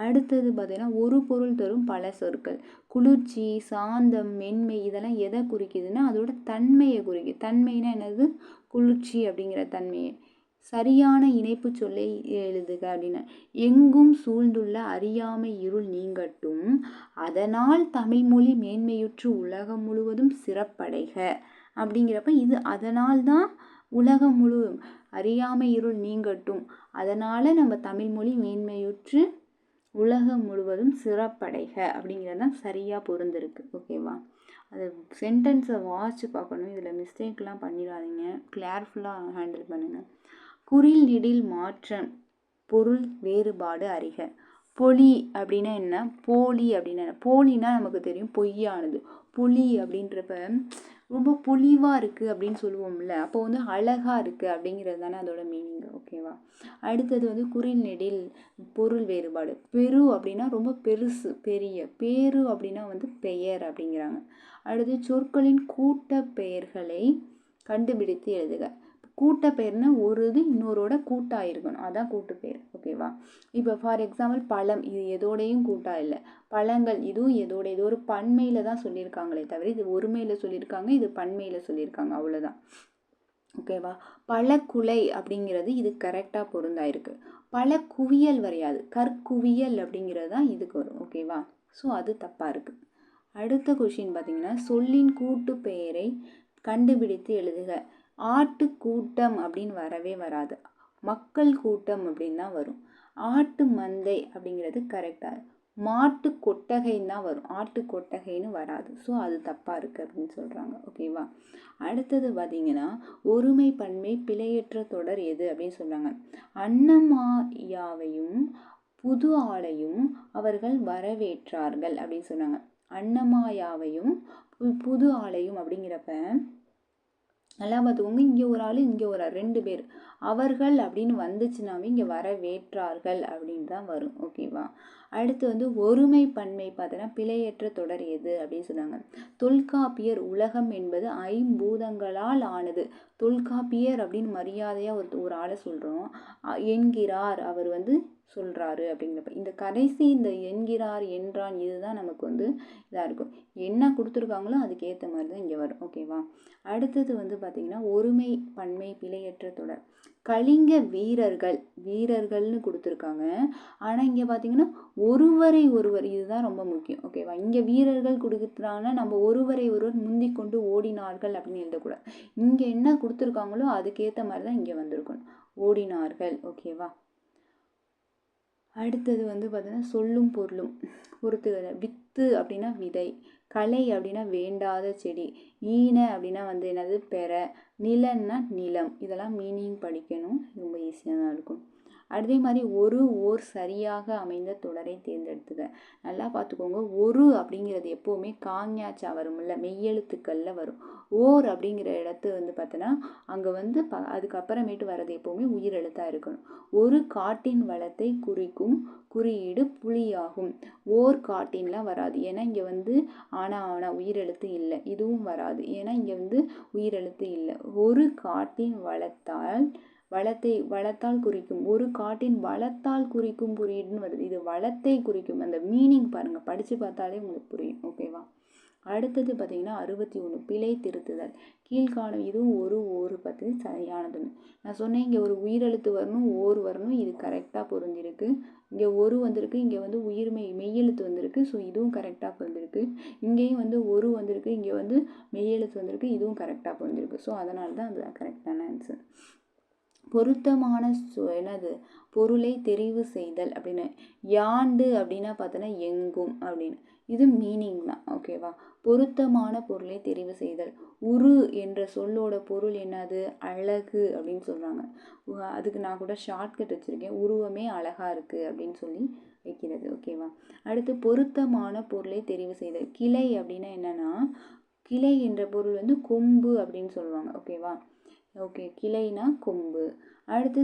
அடுத்தது பார்த்தீங்கன்னா, ஒரு பொருள் தரும் பல சொற்கள். குளிர்ச்சி, சாந்தம், மென்மை இதெல்லாம் எதை குறிக்குதுன்னா அதோட தன்மையை குறிக்குது. தன்மைனா என்னது? குளிர்ச்சி அப்படிங்கிற தன்மையை. சரியான இணைப்பு சொல்லை எழுதுக அப்படின்னா, எங்கும் சூழ்ந்துள்ள அறியாமை இருள் நீங்கட்டும், அதனால் தமிழ்மொழி மேன்மையுற்று உலகம் முழுவதும் சிறப்படைக அப்படிங்கிறப்ப இது அதனால் தான் உலகம் முழுவதும் அறியாமை இருள் நீங்கட்டும், அதனால் நம்ம தமிழ்மொழி மேன்மையுற்று உலகம் முழுவதும் சிறப்படைக அப்படிங்கிறது தான் சரியாக பொருந்திருக்கு. ஓகேவா? அது சென்டென்ஸை வாசித்து பார்க்கணும். இதில் மிஸ்டேக்லாம் பண்ணிடாதீங்க, கேர்ஃபுல்லாக ஹேண்டில் பண்ணுங்கள். குறில் நெடில் மாற்றம் பொருள் வேறுபாடு அறிக. பொலி அப்படின்னா என்ன? போலி அப்படின்னா என்ன? போலினா நமக்கு தெரியும் பொய்யானது. புலி அப்படின்றப்ப ரொம்ப பொலிவாக இருக்குது அப்படின்னு சொல்லுவோம்ல, அப்போ வந்து அழகாக இருக்குது அப்படிங்கிறது தானே அதோட மீனிங். ஓகேவா? அடுத்தது வந்து குறில் நெடில் பொருள் வேறுபாடு. பெரு அப்படின்னா ரொம்ப பெருசு, பெரிய. பேரு அப்படின்னா வந்து பெயர் அப்படிங்கிறாங்க. அடுத்து சொற்களின் கூட்ட பெயர்களை கண்டுபிடித்து எழுதுக. கூட்ட பெயர்னா ஒரு இது இன்னொருட கூட்டாக இருக்கணும், அதான் கூட்டு பெயர். ஓகேவா? இப்போ ஃபார் எக்ஸாம்பிள் பழம், இது எதோடையும் கூட்டா இல்லை. பழங்கள், இதுவும் எதோட ஏதோ ஒரு பன்மையில் தான் சொல்லியிருக்காங்களே தவிர இது ஒருமையில் சொல்லியிருக்காங்க, இது பன்மையில் சொல்லியிருக்காங்க, அவ்வளோதான். ஓகேவா? பழக்குலை அப்படிங்கிறது இது கரெக்டாக பொருந்தாயிருக்கு. பல குவியல் வரையாது, கற்குவியல் அப்படிங்கிறது தான் இதுக்கு வரும். ஓகேவா? ஸோ அது தப்பாக இருக்குது. அடுத்த கொஷின் பார்த்தீங்கன்னா, சொல்லின் கூட்டு பெயரை கண்டுபிடித்து எழுதுக. ஆட்டு கூட்டம் அப்படின்னு வரவே வராது, மக்கள் கூட்டம் அப்படின்னு தான் வரும். ஆட்டு மந்தை அப்படிங்கிறது கரெக்டாக. மாட்டு கொட்டகைன்னு தான் வரும், ஆட்டு கொட்டகைன்னு வராது. ஸோ அது தப்பாக இருக்குது அப்படின்னு சொல்கிறாங்க. ஓகேவா? அடுத்தது பார்த்தீங்கன்னா, ஒருமை பன்மை பிழையற்ற தொடர் எது அப்படின்னு சொல்கிறாங்க. அன்னமாயாவையும் புது ஆளையும் அவர்கள் வரவேற்றார்கள் அப்படின்னு சொன்னாங்க. அன்னமாயாவையும் புது ஆளையும் அப்படிங்கிறப்ப நல்லா பார்த்துக்கோங்க, இங்கே ஒரு ஆள் இங்கே ஒரு ஆள், 2 பேர். அவர்கள் அப்படின்னு வந்துச்சுனாவே இங்கே வரவேற்றார்கள் அப்படின்னு தான் வரும். ஓகேவா? அடுத்து வந்து ஒருமை பன்மை பார்த்தோன்னா பிழையற்ற தொடர் எது அப்படின்னு சொன்னாங்க. தொல்காப்பியர் உலகம் என்பது ஐம்பூதங்களால் ஆனது. தொல்காப்பியர் அப்படின்னு மரியாதையாக ஒரு ஆளை சொல்கிறோம், என்கிறார், அவர் வந்து சொல்கிறாரு அப்படிங்கிறப்ப இந்த கடைசி இந்த என்கிறார், என்றான், இதுதான் நமக்கு வந்து இதாக இருக்கும். என்ன கொடுத்துருக்காங்களோ அதுக்கு ஏற்ற மாதிரி தான் இங்கே வரும். ஓகேவா? அடுத்தது வந்து பார்த்திங்கன்னா, ஒருமை பன்மை பிழையற்ற தொடர். கலிங்க வீரர்கள்னு கொடுத்துருக்காங்க, ஆனால் இங்கே பார்த்தீங்கன்னா ஒருவரை ஒருவர், இதுதான் ரொம்ப முக்கியம். ஓகேவா? இங்கே வீரர்கள் கொடுக்குறாங்கன்னா நம்ம ஒருவரை ஒருவர் முந்தி கொண்டு ஓடினார்கள் அப்படின்னு எழுதக்கூடாது. இங்கே என்ன கொடுத்துருக்காங்களோ அதுக்கேற்ற மாதிரி தான் இங்கே வந்திருக்கணும், ஓடினார்கள். ஓகேவா? அடுத்தது வந்து பார்த்தீங்கன்னா, சொல்லும் பொருளும் பொறுத்துக்கிற. வித்து அப்படின்னா விதை, கலை அப்படின்னா வேண்டாத செடி, ஈன அப்படின்னா வந்து என்னது பெற, நிலன்னா நிலம். இதெல்லாம் மீனிங் படிக்கணும், ரொம்ப ஈஸியாக தான் இருக்கும். அதே மாதிரி ஓர் சரியாக அமைந்த தொடரை தேர்ந்தெடுத்துக்க. நல்லா பார்த்துக்கோங்க, ஒரு அப்படிங்கிறது எப்போவுமே காஞ்ஞாச்சா வரும்ல, மெய்யெழுத்துக்களில் வரும். ஓர் அப்படிங்கிற இடத்து வந்து பார்த்தோன்னா அங்கே வந்து அதுக்கப்புறமேட்டு வர்றது எப்போவுமே உயிர் எழுத்தாக இருக்கணும். ஒரு காட்டின் வளத்தை குறிக்கும் குறியீடு புலியாகும். ஓர் காட்டின்லாம் வராது, ஏன்னா இங்கே வந்து ஆனா உயிரெழுத்து இல்லை. இதுவும் வராது, ஏன்னா இங்கே வந்து உயிரெழுத்து இல்லை. ஒரு காட்டின் வளத்தால் குறிக்கும், ஒரு காட்டின் வளத்தால் குறிக்கும் குறியீடுன்னு வருது. இது வளத்தை குறிக்கும். அந்த மீனிங் பாருங்கள், படித்து பார்த்தாலே உங்களுக்கு புரியும். ஓகேவா? அடுத்தது பார்த்தீங்கன்னா 61 பிழை திருத்துதல். கீழ்காணும் இதுவும் ஒரு பற்றி சரியானதுன்னு நான் சொன்னேன். இங்கே ஒரு உயிரெழுத்து வரணும், ஓர் வரணும், இது கரெக்டாக பொருந்திருக்கு. இங்கே ஒரு வந்திருக்கு, இங்கே வந்து மெய்யெழுத்து வந்திருக்கு, ஸோ இதுவும் கரெக்டாக பொருந்திருக்கு. இங்கேயும் வந்து ஒரு வந்திருக்கு, இங்கே வந்து மெய்யெழுத்து வந்திருக்கு, இதுவும் கரெக்டாக பொருந்திருக்கு. ஸோ அதனால தான் அது கரெக்டான ஆன்சர். பொருத்தமான என்னது பொருளை தெரிவு செய்தல் அப்படின்னு. யாண்டு அப்படின்னா பார்த்தோன்னா எங்கும் அப்படின்னு, இது மீனிங் தான். ஓகேவா? பொருத்தமான பொருளை தெரிவு செய்தல். உரு என்ற சொல்லோட பொருள் என்னது? அழகு அப்படின்னு சொல்கிறாங்க. அதுக்கு நான் கூட ஷார்ட்கட் வச்சுருக்கேன், உருவமே அழகாக இருக்குது அப்படின்னு சொல்லி வைக்கிறது. ஓகேவா? அடுத்து பொருத்தமான பொருளை தெரிவு செய்தல். கிளை அப்படின்னா என்னென்னா, கிளை என்ற பொருள் வந்து கொம்பு அப்படின்னு சொல்லுவாங்க. ஓகேவா? ஓகே, கிளைனா கொம்பு. அடுத்து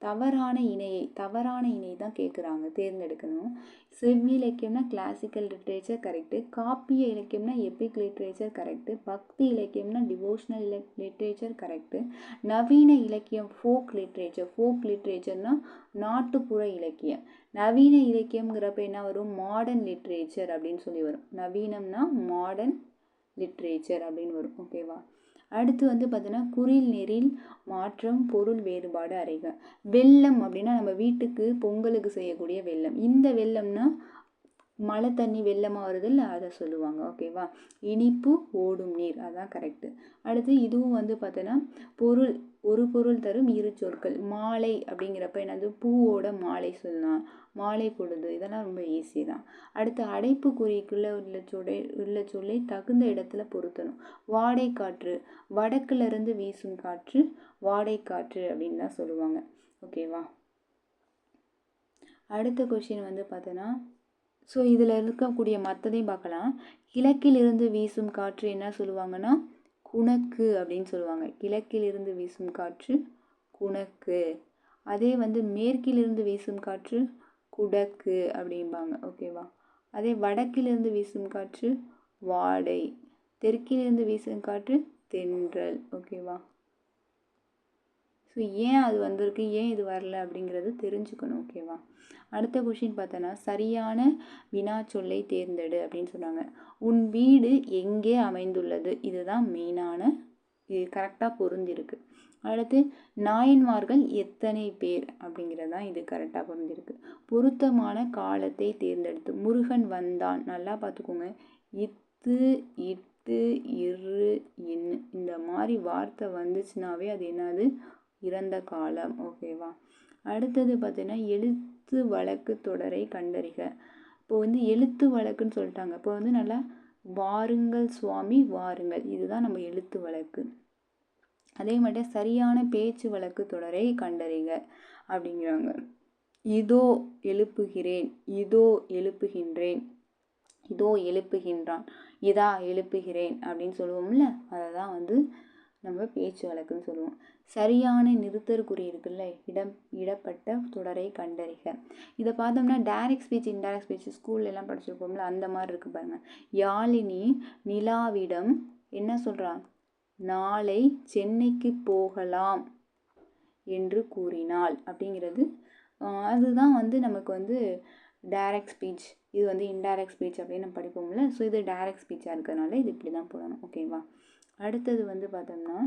தவறான இணை தான் கேட்குறாங்க, தேர்ந்தெடுக்கணும். செவ்விலக்கியம்னா கிளாசிக்கல் லிட்ரேச்சர் கரெக்டு, காப்பிய இலக்கியம்னா எபிக் லிட்ரேச்சர் கரெக்டு, பக்தி இலக்கியம்னா டிவோஷனல் லிட்ரேச்சர் கரெக்டு, நவீன இலக்கியம் ஃபோக் லிட்ரேச்சர்னா நாட்டுப்புற இலக்கியம். நவீன இலக்கியம்ங்கிறப்ப என்ன வரும்? மாடர்ன் லிட்ரேச்சர் அப்படின்னு சொல்லி வரும். நவீனம்னா மாடர்ன் லிட்ரேச்சர் அப்படின்னு வரும். ஓகேவா? அடுத்து வந்து பார்த்தீங்கன்னா குறில் நெறில் மாற்றம் பொருள் வேறுபாடு அறிக. வெள்ளம் அப்படின்னா நம்ம வீட்டுக்கு பொங்கலுக்கு செய்யக்கூடிய வெள்ளம். இந்த வெள்ளம்னா மழை தண்ணி வெள்ளமாக வருது இல்லை, அதை சொல்லுவாங்க. ஓகேவா? இனிப்பு ஓடும் நீர், அதான் கரெக்டு. அடுத்து இதுவும் வந்து பார்த்தோன்னா ஒரு பொருள் தரும் இரு சொற்கள். மாலை அப்படிங்கிறப்ப என்னது? பூவோட மாலை சொல்லலாம், மாலை பொழுது, இதெல்லாம் ரொம்ப ஈஸி தான். அடுத்து அடைப்பு குறிக்குள்ள உள்ள சொல்லை தகுந்த இடத்துல பொருத்தணும். வாடை காற்று, வடக்குல இருந்து வீசும் காற்று வாடை காற்று அப்படின்னு தான் சொல்லுவாங்க. ஓகேவா? அடுத்த கொஸ்டின் வந்து பார்த்தோன்னா, ஸோ இதில் இருக்கக்கூடிய மற்றதையும் பார்க்கலாம். கிழக்கிலிருந்து வீசும் காற்று என்ன சொல்லுவாங்கன்னா குணக்கு அப்படின்னு சொல்லுவாங்க. கிழக்கிலிருந்து வீசும் காற்று குணக்கு. அதே வந்து மேற்கிலிருந்து வீசும் காற்று குடக்கு அப்படிம்பாங்க. ஓகேவா? அதே வடக்கிலிருந்து வீசும் காற்று வாடை, தெற்கிலிருந்து வீசும் காற்று தென்றல். ஓகேவா? ஸோ ஏன் அது வந்திருக்கு, ஏன் இது வரல அப்படிங்கிறது தெரிஞ்சுக்கணும். ஓகேவா? அடுத்த கொஷின் பார்த்தோன்னா, சரியான வினா சொல்லை தேர்ந்தெடு அப்படின்னு சொன்னாங்க. உன் வீடு எங்கே அமைந்துள்ளது, இதுதான் மெயினான, இது கரெக்டாக பொருந்திருக்கு. அடுத்து நாயன்மார்கள் எத்தனை பேர் அப்படிங்கிறது தான் இது கரெக்டாக பொருந்திருக்கு. பொருத்தமான காலத்தை தேர்ந்தெடுத்து. முருகன் வந்தான், நல்லா பார்த்துக்கோங்க. இத்து இட்டு இரு இன்னு இந்த மாதிரி வார்த்தை வந்துச்சுனாவே அது என்னது? இறந்த காலம். ஓகேவா? அடுத்தது பார்த்தீங்கன்னா எழுத்து வழக்கு தொடரை கண்டறிக. இப்போ வந்து எழுத்து வழக்குன்னு சொல்லிட்டாங்க. இப்போ வந்து நல்லா வாருங்கள் சுவாமி வாருங்கள், இதுதான் நம்ம எழுத்து வழக்கு. அதே மாதிரி சரியான பேச்சு வழக்கு தொடரை கண்டறிக அப்படிங்கிறாங்க. இதோ எழுப்புகிறேன், இதோ எழுப்புகின்றேன், இதோ எழுப்புகின்றான், இதா எழுப்புகிறேன் அப்படின்னு சொல்லுவோம்ல, அதை தான் வந்து நம்ம பேச்சு வழக்குன்னு சொல்லுவோம். சரியான நிறுத்தற்குறி இருக்குல்ல, இடப்பட்ட தொடரை கண்டறிக. இதை பார்த்தோம்னா டைரக்ட் ஸ்பீச் இன்டைரக்ட் ஸ்பீச் ஸ்கூல்லாம் படிச்சிருப்போம்ல, அந்த மாதிரி இருக்கு பாருங்க. யாழினி நிலாவிடம் என்ன சொல்றான்? நாளை சென்னைக்கு போகலாம் என்று கூறினாள் அப்படிங்கிறது. அதுதான் வந்து நமக்கு வந்து டைரக்ட் ஸ்பீச். இது வந்து இன்டைரக்ட் ஸ்பீச் அப்படின்னு நம்ம படிப்போம்ல. ஸோ இது டைரக்ட் ஸ்பீச்சாக இருக்கிறதுனால இது இப்படி தான் போடணும். ஓகேவா? அடுத்தது வந்து பார்த்தோம்னா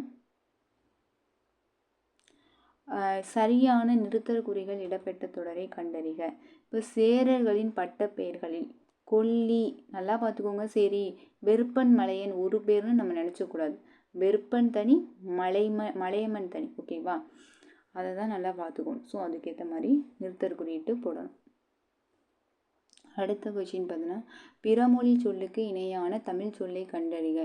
சரியான நிறுத்தற்குறிகள் இடப்பெற்ற தொடரை கண்டறிக. இப்போ சேரர்களின் பட்டப்பெயர்களில் கொல்லி, நல்லா பார்த்துக்கோங்க. சரி, வெறுப்பன் மலையன் ஒரு பேர்னு நம்ம நினச்சக்கூடாது. வெறுப்பன் தனி, மலையமன் தனி. ஓகேவா? அதை தான் நல்லா பார்த்துக்கணும். ஸோ அதுக்கேற்ற மாதிரி நிறுத்தற்குறியிட்டு போடணும். அடுத்த கொஸ்டின் பார்த்தீங்கன்னா பிறமொழி சொல்லுக்கு இணையான தமிழ் சொல்லை கண்டறிக.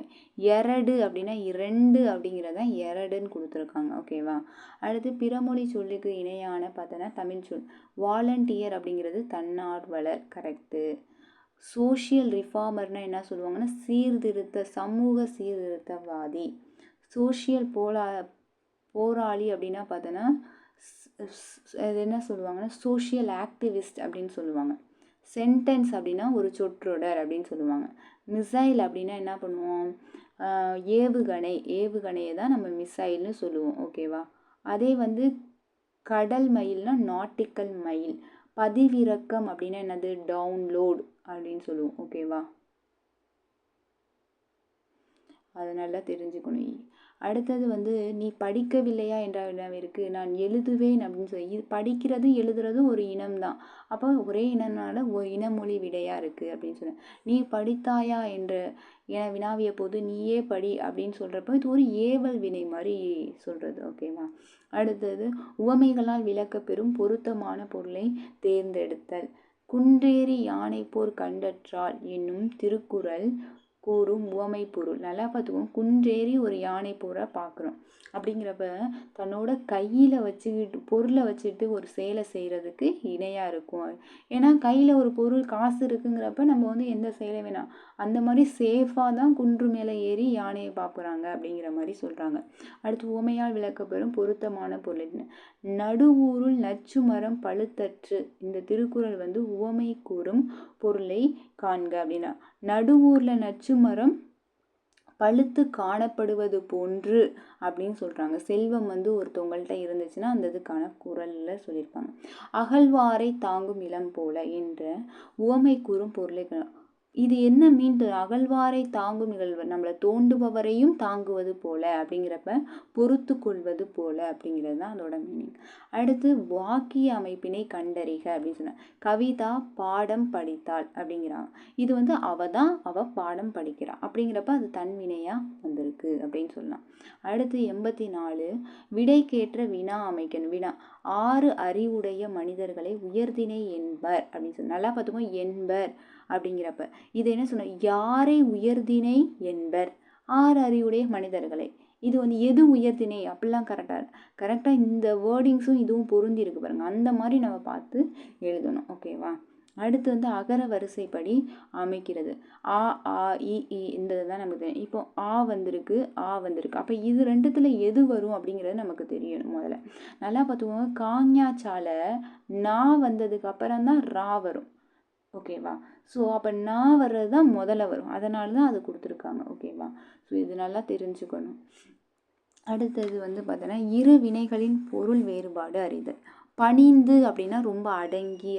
எரடு அப்படின்னா 2 அப்படிங்கிறத எரடுன்னு கொடுத்துருக்காங்க. ஓகேவா. அடுத்து பிறமொழி சொல்லுக்கு இணையான பார்த்தோன்னா தமிழ் சொல் வாலண்டியர் அப்படிங்கிறது தன்னார்வலர். கரெக்டு. சோஷியல் ரிஃபார்மர்னா என்ன சொல்லுவாங்கன்னா சமூக சீர்திருத்தவாதி. சோஷியல் போராளி அப்படின்னா பார்த்தோன்னா அது என்ன சொல்லுவாங்கன்னா சோஷியல் ஆக்டிவிஸ்ட் அப்படின்னு சொல்லுவாங்க. சென்டென்ஸ் அப்படின்னா ஒரு சொற்றொடர் அப்படின்னு சொல்லுவாங்க. மிசைல் அப்படின்னா என்ன பண்ணுவோம், ஏவுகணையை தான் நம்ம மிசைல்னு சொல்லுவோம். ஓகேவா. அதே கடல் மயில்னா நாட்டிக்கல் மயில். பதிவிறக்கம் அப்படின்னா என்னது டவுன்லோட் அப்படின்னு சொல்லுவோம். ஓகேவா. அதை நல்லா தெரிஞ்சுக்கணும். அடுத்தது நீ படிக்கவில்லையா என்ற இடம் இருக்குது. நான் எழுதுவேன் அப்படின்னு சொல்லி இது படிக்கிறதும் எழுதுறதும் ஒரு இனம்தான். அப்போ ஒரே இனம்னால ஒரு இனமொழி விடையாக இருக்குது அப்படின்னு சொன்னேன். நீ படித்தாயா என்ற வினாவிய போது நீயே படி அப்படின்னு சொல்கிறப்ப இது ஒரு ஏவல் வினை மாதிரி சொல்கிறது. ஓகேவா. அடுத்தது உவமைகளால் விளக்கப்பெறும் பொருத்தமான பொருளை தேர்ந்தெடுத்தல். குன்றேறி யானை போர் கண்டற்றால் என்னும் திருக்குறள் கூறும் உவமை பொருள். நல்லா பார்த்துக்கோங்க. குன்றேறி ஒரு யானை போரை பார்க்குறோம் அப்படிங்கிறப்ப தன்னோட கையில் பொருளை வச்சுட்டு ஒரு செயலை செய்கிறதுக்கு இணையாக இருக்கும். ஏன்னா கையில் ஒரு பொருள் காசு இருக்குங்கிறப்ப நம்ம எந்த செயலை வேணாம் அந்த மாதிரி சேஃபாக தான் குன்று மேலே ஏறி யானையை பார்க்குறாங்க அப்படிங்கிற மாதிரி சொல்கிறாங்க. அடுத்து உவமையால் விளக்கப்பெறும் பொருத்தமான பொருள். நடுவூருள் நச்சு மரம் பழுத்தற்று. இந்த திருக்குறள் உவமை கூறும் பொருளை காண்க அப்படின்னா நடுவூரில் நச்சு மரம் பழுத்து காணப்படுவது போன்று அப்படின்னு சொல்கிறாங்க. செல்வம் ஒருத்தவங்கள்ட்ட இருந்துச்சுன்னா அந்த இதுக்கான குறளில் சொல்லியிருப்பாங்க. அகழ்வாரை தாங்கும் இளம் போல என்ற உவமை கூறும் பொருளை இது என்ன மீன், அகழ்வாரை தாங்கும் நிகழ்வு நம்மளை தோண்டுபவரையும் தாங்குவது போல அப்படிங்கிறப்ப பொறுத்து கொள்வது போல அப்படிங்கிறது தான் அதோட மீனிங். அடுத்து வாக்கிய அமைப்பினை கண்டறிக அப்படின்னு சொன்ன கவிதா பாடம் படித்தாள் அப்படிங்கிறாங்க. இது அவ பாடம் படிக்கிறா அப்படிங்கிறப்ப அது தன்வினையா வந்திருக்கு அப்படின்னு சொல்லலாம். அடுத்து 84 விடைக்கேற்ற வினா அமைக்கணும். வினா 6 அறிவுடைய மனிதர்களை உயர்திணை என்பர் அப்படின்னு சொல்லி நல்லா பார்த்துக்கோ. என்பர் அப்படிங்கிறப்ப இது என்ன சொன்ன யாரை உயர்திணை என்பர் 6 அறிவுடைய மனிதர்களை. இது எது உயர்திணை அப்படிலாம் கரெக்டாக இந்த வேர்டிங்ஸும் இதுவும் பொருந்தி இருக்கு பாருங்க. அந்த மாதிரி நம்ம பார்த்து எழுதணும். ஓகேவா. அடுத்து அகர வரிசைப்படி அமைக்கிறது. ஆ ஆ இ இந்த தான் நமக்கு தெரியும். இப்போ வந்திருக்கு அப்போ இது ரெண்டுத்துல எது வரும் அப்படிங்கிறது நமக்கு தெரியணும். முதல்ல நல்லா பார்த்துக்கோங்க. காஞ்ஞாச்சால நான் வந்ததுக்கு அப்புறம் தான் ரா வரும். ஓகேவா. ஸோ அப்போ நான் வர்றது தான் முதல்ல வரும். அதனால தான் அது கொடுத்துருக்காங்க. ஓகேவா. ஸோ இது நல்லா தெரிஞ்சுக்கணும். அடுத்தது பார்த்தோன்னா இரு வினைகளின் பொருள் வேறுபாடு அறிதல். பணிந்து அப்படின்னா ரொம்ப அடங்கி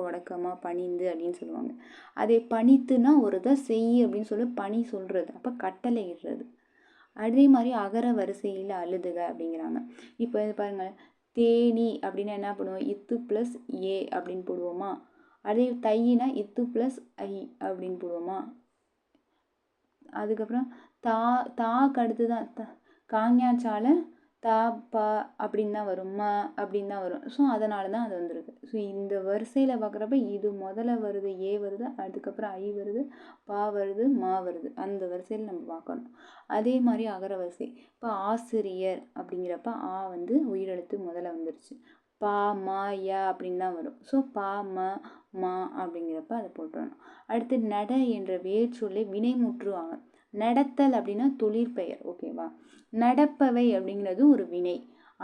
ஒடக்கமாக பணிந்து அப்படின்னு சொல்லுவாங்க. அதே பணித்துனா ஒரு இதை செய் அப்படின்னு சொல்லி பணி சொல்கிறது. அப்போ கட்டளை இடுறது. அதே மாதிரி அகர வரிசையில் அழுதுக அப்படிங்கிறாங்க. இப்போ பாருங்க தேனி அப்படின்னா என்ன பண்ணுவோம், இத்து ப்ளஸ் ஏ அப்படின்னு போடுவோமா. அதே தையினா இத்து ப்ளஸ் ஐ அப்படின்னு போடுவோமா. அதுக்கப்புறம் தாக்கு அடுத்து தான் காஞ்ஞாச்சால தா பா அப்படின்னு தான் வரும், ம அப்படின்னு தான் வரும். ஸோ அதனால தான் அது வந்திருக்கு. ஸோ இந்த வரிசையில் பார்க்குறப்ப இது முதல்ல வருது, ஏ வருது, அதுக்கப்புறம் ஐ வருது, பா வருது, மா வருது. அந்த வரிசையில் நம்ம பார்க்கணும். அதே மாதிரி அகர வரிசை. இப்போ ஆசிரியர் அப்படிங்கிறப்ப ஆ உயிரெழுத்து முதல்ல வந்துருச்சு. பா மா யா அப்படின்னு தான் வரும். ஸோ பா ம மா அப்படிங்கிறப்ப அதை போட்டுறணும். அடுத்து நட என்ற வேர் சொல்லி வினைமுற்றுவாங்க. நடத்தல் அப்படின்னா தொழிற்பெயர். ஓகேவா. நடப்பவை அப்படிங்கிறது ஒரு வினை.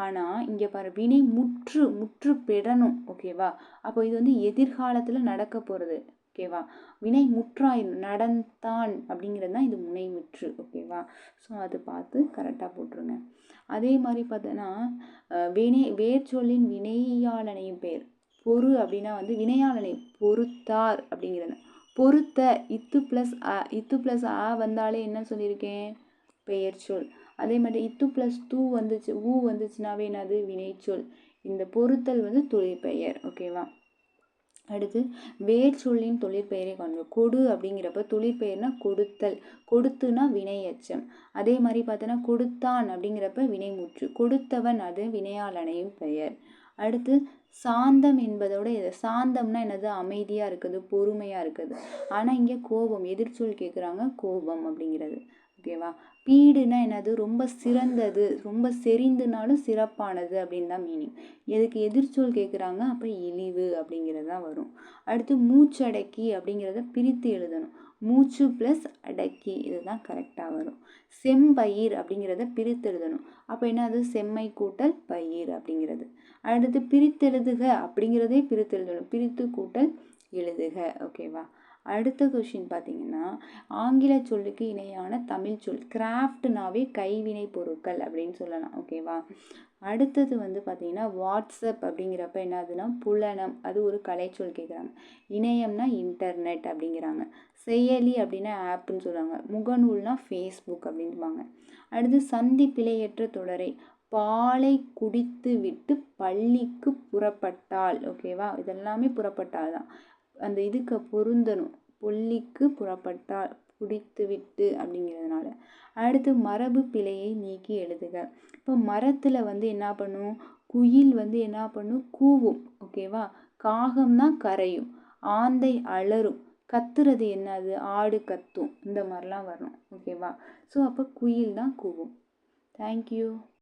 ஆனால் இங்கே பாரு வினை முற்று பெறணும். ஓகேவா. அப்போ இது எதிர்காலத்தில் நடக்க போகிறது. ஓகேவா. வினை முற்றாயிரும். நடந்தான் அப்படிங்கிறது தான் இது முனை முற்று. ஓகேவா. ஸோ அது பார்த்து கரெக்டாக போட்டுருங்க. அதே மாதிரி பார்த்தோன்னா வேர்ச்சொல்லின் வினையாளனையும் பெயர். பொறு அப்படின்னா வினையாளனை பொறுத்தார் அப்படிங்கிறது. பொறுத்த இத்து ப்ளஸ் ஆ வந்தாலே என்ன சொல்லியிருக்கேன், பெயர் சொல். அதே மாதிரி இத்து ப்ளஸ் தூ வந்துச்சு ஊ வந்துச்சுனாவே என்னது வினைச்சொல். இந்த பொறுத்தல் தொழிற்பெயர். ஓகேவா. அடுத்து வேர் சொல்லின் தொழிற்பெயரை காண்போம். கொடு அப்படிங்கிறப்ப தொழிற்பெயர்னா கொடுத்தல், கொடுத்துனா வினையச்சம். அதே மாதிரி பார்த்தோன்னா கொடுத்தான் அப்படிங்கிறப்ப வினைமுற்று, கொடுத்தவன் அது வினையாளனையும் பெயர். அடுத்து சாந்தம் என்பதோட இது சாந்தம்னா என்னது, அமைதியாக இருக்குது, பொறுமையாக இருக்குது. ஆனால் இங்கே கோபம், எதிர்ச்சொல் கேட்குறாங்க, கோபம் அப்படிங்கிறது. ஓகேவா. பீடுனா என்னது, ரொம்ப சிறந்தது, ரொம்ப செறிந்துனாலும் சிறப்பானது அப்படின்னு தான் மீனிங். எதுக்கு எதிர்ச்சொல் கேட்குறாங்க, அப்போ இழிவு அப்படிங்கிறது தான் வரும். அடுத்து மூச்சடக்கி அப்படிங்கிறத பிரித்து எழுதணும். மூச்சு ப்ளஸ் அடக்கி, இதுதான் கரெக்டாக வரும். செம்பயிர் அப்படிங்கிறத பிரித்து எழுதணும். அப்போ என்னது, செம்மை கூட்டல் பயிர் அப்படிங்கிறது. அடுத்து பிரித்தெழுதுக அப்படிங்கிறதே பிரித்து எழுதணும். பிரித்து கூட்டல் எழுதுக. ஓகேவா. அடுத்த கொஷின் பார்த்தீங்கன்னா, ஆங்கில சொல்லுக்கு இணையான தமிழ் சொல். கிராஃப்ட்னாவே கைவினை பொருட்கள் அப்படின்னு சொல்லலாம். ஓகேவா. அடுத்தது வந்து பார்த்தீங்கன்னா, வாட்ஸ்அப் அப்படிங்கிறப்ப என்னதுன்னா புலனம், அது ஒரு கலைச்சொல் கேட்குறாங்க. இணையம்னா இன்டர்நெட் அப்படிங்கிறாங்க. செயலி அப்படின்னா ஆப்புன்னு சொல்லுவாங்க. முகநூல்னா ஃபேஸ்புக் அப்படின்பாங்க. அடுத்து சந்தி பிழையற்ற தொடரை, பாலை குடித்து விட்டு பள்ளிக்கு புறப்பட்டால். ஓகேவா. இதெல்லாமே புறப்பட்டால் தான், அந்த இதுக்கு பொருந்தணும். பள்ளிக்கு புறப்பட்டால், குடித்து விட்டு அப்படிங்கிறதுனால. அடுத்து மரபு பிழையை நீக்கி எழுதுக. இப்போ மரத்தில் வந்து என்ன பண்ணும், குயில் வந்து என்ன பண்ணும், கூவும். ஓகேவா. காகம்னா கரையும், ஆந்தை அலறும், கத்துறது என்னது, ஆடு கத்தும். இந்த மாதிரிலாம் வரணும். ஓகேவா. ஸோ அப்போ குயில் தான் கூவும். தேங்க்யூ.